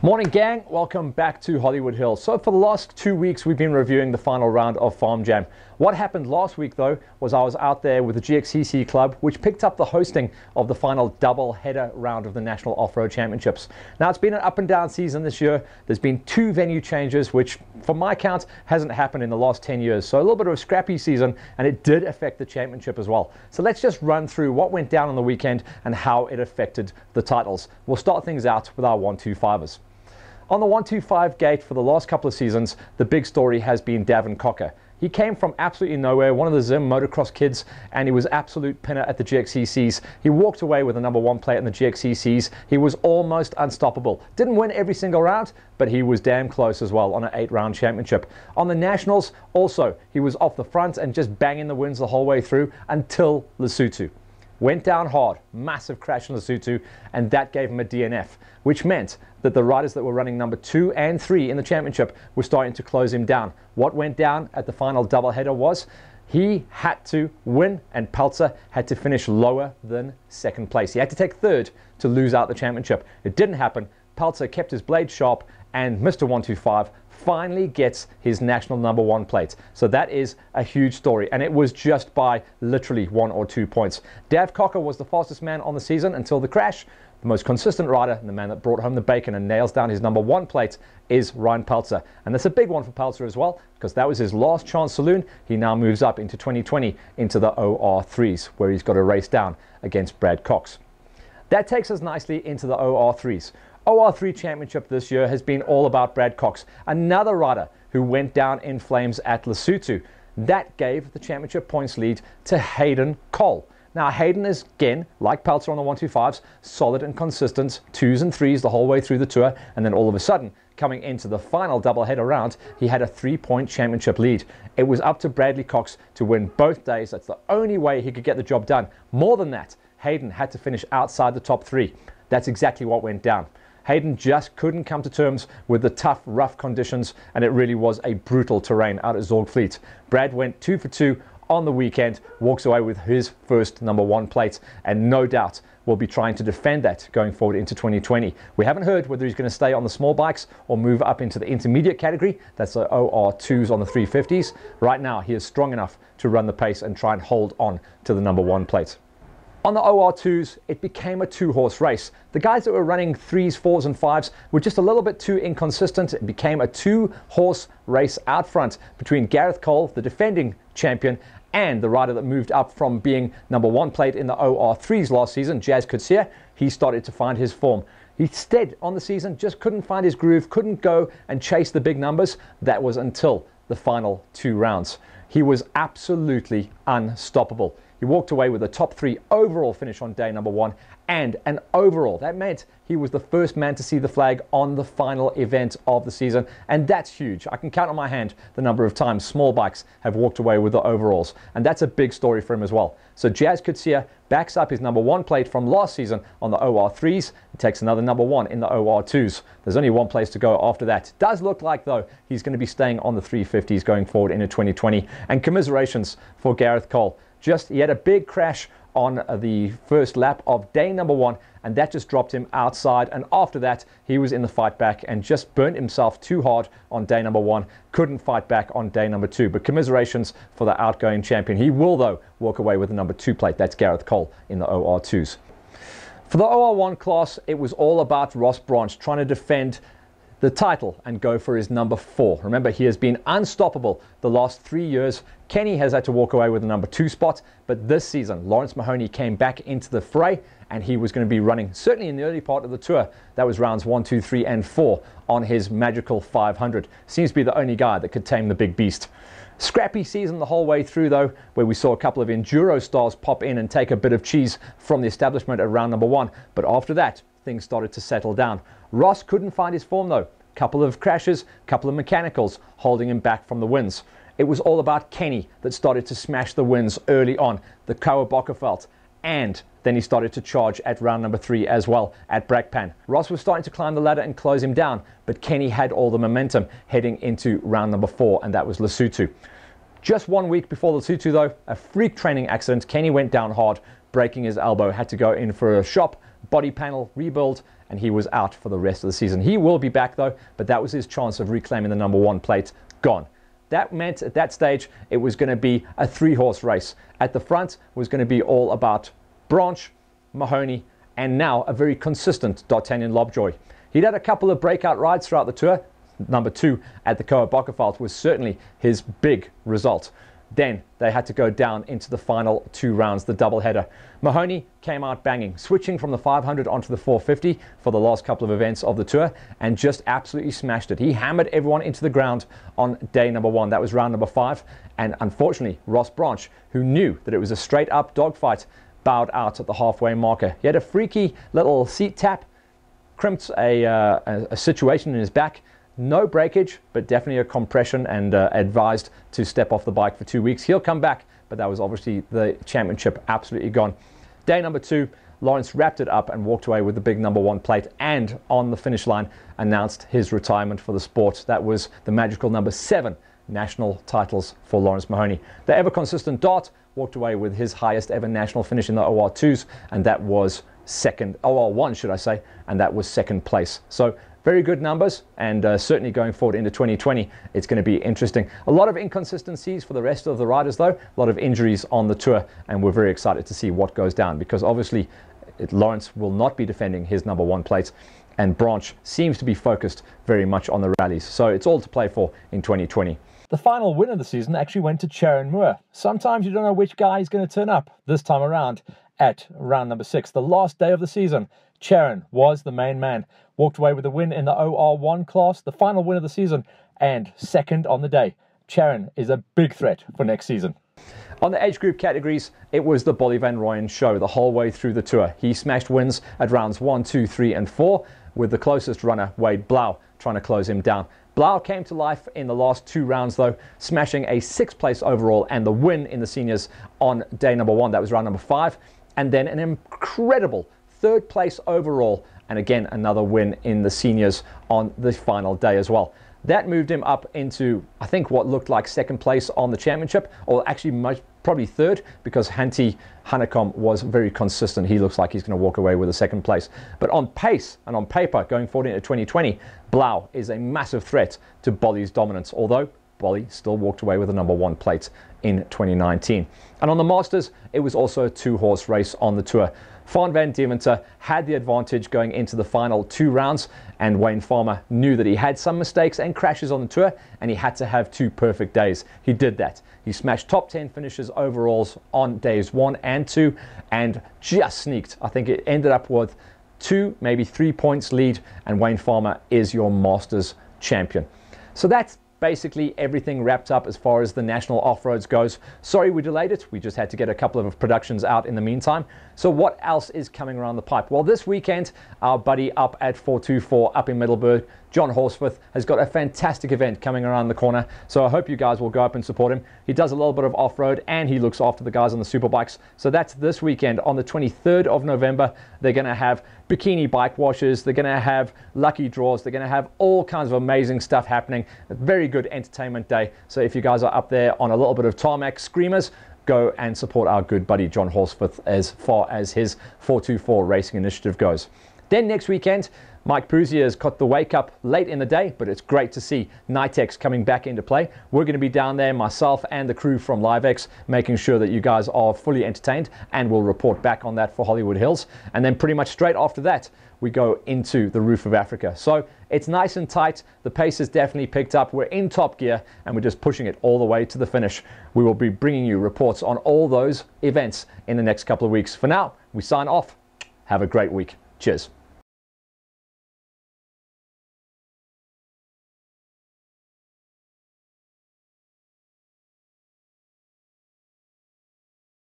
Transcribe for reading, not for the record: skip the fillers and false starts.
Morning gang, welcome back to Hollywood Hills. So for the last 2 weeks we've been reviewing the final round of Farm Jam. What happened last week though was I was out there with the GXCC club, which picked up the hosting of the final double header round of the National Off-Road Championships. Now it's been an up and down season this year. There's been 2 venue changes, which from my count hasn't happened in the last 10 years. So a little bit of a scrappy season, and it did affect the championship as well. So let's just run through what went down on the weekend and how it affected the titles. We'll start things out with our 125ers. On the 125 gate for the last couple of seasons, the big story has been Davin Cocker. He came from absolutely nowhere, one of the Zim motocross kids, and he was absolute pinner at the GXCCs. He walked away with a #1 plate in the GXCCs. He was almost unstoppable. Didn't win every single round, but he was damn close as well on an 8-round championship. On the Nationals, also, he was off the front and just banging the wins the whole way through until Lesotho. Went down hard, massive crash in Lesotho, and that gave him a DNF, which meant that the riders that were running number 2 and 3 in the championship were starting to close him down. What went down at the final doubleheader was he had to win, and Pelzer had to finish lower than second place. He had to take third to lose out the championship. It didn't happen. Pelzer kept his blade sharp, and Mr. 125 finally gets his national #1 plate. So that is a huge story, and it was just by literally 1 or 2 points. Dav Cocker was the fastest man on the season until the crash. The most consistent rider and the man that brought home the bacon and nails down his #1 plate is Ryan Pelzer. And that's a big one for Pelzer as well, because that was his last chance saloon. He now moves up into 2020 into the OR3s, where he's got a race down against Brad Cox. That takes us nicely into the OR3s. OR3 Championship this year has been all about Brad Cox, another rider who went down in flames at Lesotho. That gave the championship points lead to Hayden Cole. Now Hayden is, again, like Pelzer on the 125s, solid and consistent, 2s and 3s the whole way through the tour, and then all of a sudden, coming into the final doubleheader round, he had a 3-point championship lead. It was up to Bradley Cox to win both days. That's the only way he could get the job done. More than that, Hayden had to finish outside the top 3. That's exactly what went down. Hayden just couldn't come to terms with the tough, rough conditions, and it really was a brutal terrain out at Zorgvliet. Brad went 2 for 2 on the weekend, walks away with his first #1 plate, and no doubt will be trying to defend that going forward into 2020. We haven't heard whether he's going to stay on the small bikes or move up into the intermediate category. That's the OR2s on the 350s. Right now, he is strong enough to run the pace and try and hold on to the #1 plate. On the OR2s, it became a 2-horse race. The guys that were running 3s, 4s and 5s were just a little bit too inconsistent. It became a 2-horse race out front between Gareth Cole, the defending champion, and the rider that moved up from being #1 plate in the OR3s last season, Jazz Coetzee. He started to find his form. He instead, on the season, just couldn't find his groove, couldn't go and chase the big numbers. That was until the final 2 rounds. He was absolutely unstoppable. He walked away with a top 3 overall finish on day #1 and an overall. That meant he was the first man to see the flag on the final event of the season, and that's huge. I can count on my hand the number of times small bikes have walked away with the overalls, and that's a big story for him as well. So Jazz Coetzee backs up his #1 plate from last season on the OR3s. He takes another #1 in the OR2s. There's only one place to go after that. Does look like, though, he's going to be staying on the 350s going forward into 2020, and commiserations for Gareth Cole. He had a big crash on the first lap of day #1, and that just dropped him outside, and after that he was in the fight back and just burnt himself too hard on day #1. Couldn't fight back on day #2, but commiserations for the outgoing champion. He will, though, walk away with the #2 plate. That's Gareth Cole in the OR2s. For the OR1 class, it was all about Ross Branch trying to defend the title and go for his #4. Remember, he has been unstoppable the last 3 years. Kenny has had to walk away with the #2 spot, but this season Lawrence Mahoney came back into the fray, and he was going to be running, certainly in the early part of the tour, that was rounds 1, 2, 3 and 4 on his magical 500. Seems to be the only guy that could tame the big beast. Scrappy season the whole way through, though, where we saw a couple of enduro stars pop in and take a bit of cheese from the establishment at round #1, but after that things started to settle down. Ross couldn't find his form, though. Couple of crashes, couple of mechanicals holding him back from the wins. It was all about Kenny that started to smash the wins early on, the Kouwer-Bokkerveld, and then he started to charge at round #3 as well at Brakpan. Ross was starting to climb the ladder and close him down, but Kenny had all the momentum heading into round #4, and that was Lesotho. Just 1 week before Lesotho, though, a freak training accident. Kenny went down hard, breaking his elbow, had to go in for a shop, body panel rebuild, and he was out for the rest of the season. He will be back though, but that was his chance of reclaiming the number 1 plate gone. That meant at that stage it was going to be a 3-horse race. At the front was going to be all about Branch, Mahoney, and now a very consistent D'Artagnan Lobjoy. He'd had a couple of breakout rides throughout the Tour. Number 2 at the Koa Bokkeveld was certainly his big result. Then they had to go down into the final 2 rounds, the doubleheader. Mahoney came out banging, switching from the 500 onto the 450 for the last couple of events of the Tour, and just absolutely smashed it. He hammered everyone into the ground on day number 1. That was round number 5. And unfortunately, Ross Branch, who knew that it was a straight up dogfight, bowed out at the halfway marker. He had a freaky little seat tap, crimped a situation in his back. No breakage, but definitely a compression, and advised to step off the bike for 2 weeks. He'll come back, but that was obviously the championship absolutely gone. Day number 2, Lawrence wrapped it up and walked away with the big number 1 plate, and on the finish line announced his retirement for the sport. That was the magical number 7 national titles for Lawrence Mahoney. The ever consistent Dart walked away with his highest ever national finish in the OR2s, and that was OR1 should I say, and that was 2nd place. So very good numbers, and certainly going forward into 2020, it's going to be interesting. A lot of inconsistencies for the rest of the riders though, a lot of injuries on the Tour, and we're very excited to see what goes down, because obviously Lawrence will not be defending his number 1 plate, and Branch seems to be focused very much on the rallies. So it's all to play for in 2020. The final win of the season actually went to Charon Moore. Sometimes you don't know which guy is going to turn up. This time around at round number 6, the last day of the season, Charon was the main man. Walked away with a win in the OR1 class, the final win of the season, and 2nd on the day. Charon is a big threat for next season. On the age group categories, it was the Bolie van Rooyen show the whole way through the Tour. He smashed wins at rounds 1, 2, 3, and 4, with the closest runner, Wade Blau, trying to close him down. Blau came to life in the last 2 rounds though, smashing a 6th place overall and the win in the seniors on day number 1. That was round number 5. And then an incredible 3rd place overall, and again another win in the seniors on the final day as well. That moved him up into, I think, what looked like 2nd place on the championship, or actually probably 3rd, because Hanti Hanekom was very consistent. He looks like he's going to walk away with a 2nd place. But on pace and on paper, going forward into 2020, Blau is a massive threat to Bolie's dominance, although Bolie still walked away with a number 1 plate in 2019. And on the Masters, it was also a 2-horse race on the Tour. Van van Deventer had the advantage going into the final 2 rounds, and Wayne Farmer knew that he had some mistakes and crashes on the Tour, and he had to have 2 perfect days. He did that. He smashed top 10 finishes overalls on days 1 and 2, and just sneaked. I think it ended up with 2, maybe 3 points lead, and Wayne Farmer is your Masters champion. So that's basically everything wrapped up as far as the national off-roads goes. Sorry we delayed it. We just had to get a couple of productions out in the meantime. So what else is coming around the pipe? Well, this weekend, our buddy up at 424 up in Middelburg, John Horsforth, has got a fantastic event coming around the corner. So I hope you guys will go up and support him. He does a little bit of off-road, and he looks after the guys on the superbikes. So that's this weekend on the 23rd of November. They're going to have bikini bike washes. They're going to have lucky draws. They're going to have all kinds of amazing stuff happening. A very good entertainment day. So if you guys are up there on a little bit of tarmac screamers, go and support our good buddy John Horsforth as far as his 424 racing initiative goes. Then next weekend, Mike Prusier has got the wake up late in the day, but it's great to see Nitex coming back into play. We're going to be down there, myself and the crew from LiveX, making sure that you guys are fully entertained, and we'll report back on that for Hollywood Hills. And then pretty much straight after that, we go into the Roof of Africa. So it's nice and tight. The pace has definitely picked up. We're in top gear, and we're just pushing it all the way to the finish. We will be bringing you reports on all those events in the next couple of weeks. For now, we sign off. Have a great week. Cheers.